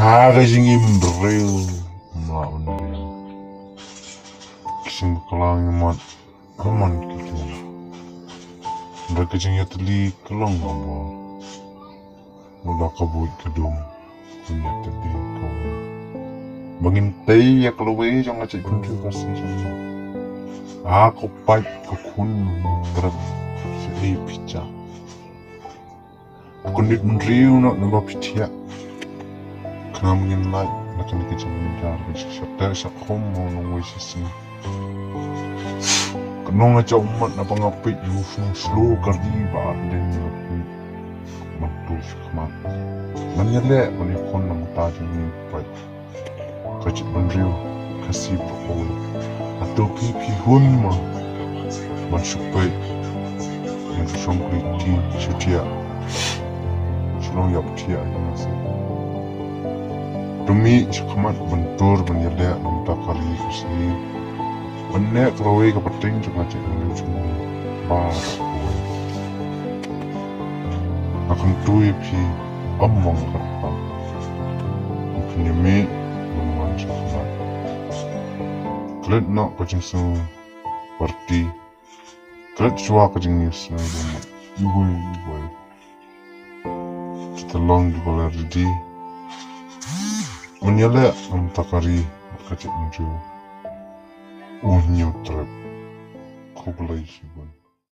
Haga jingim real melawan dia. Kisah kelang mat aman kita. Mereka jingnya teli kelang apa. Mula kabut kedung punya tadi kau. Bangin tei ya kalau wei jangan cek kunci kasih jangan. Aku pait kekun berat sei pica. Aku nit menriu nak nambah picia. Kena mungkin like nak kena kerja menjar kerja tak sakom mau nunggu sisi. Kena ngajak umat nak pengapit yufung slow kerja badan aku mantul sekemat. Mana lek mana kon nak tajem ni pait. Kerja menriu kasih berkol atau pipi hun mah masuk pait yang songkli ti setia. Selong yap tia yang nasi. Demi sekemat bentur menyelak nampak kari kesini. Menek kelawai kepenting cuma cek menuju bar. Akan tuh pi omong kerpa. Penyemi menuan sekemat. Kelet nak kacang sung parti. Kelet cua kacang nyus rumah. Ibu. Kita long di kolar di. Menyelak nampak kari kacang menuju. Unyu trap. Kau belai sih.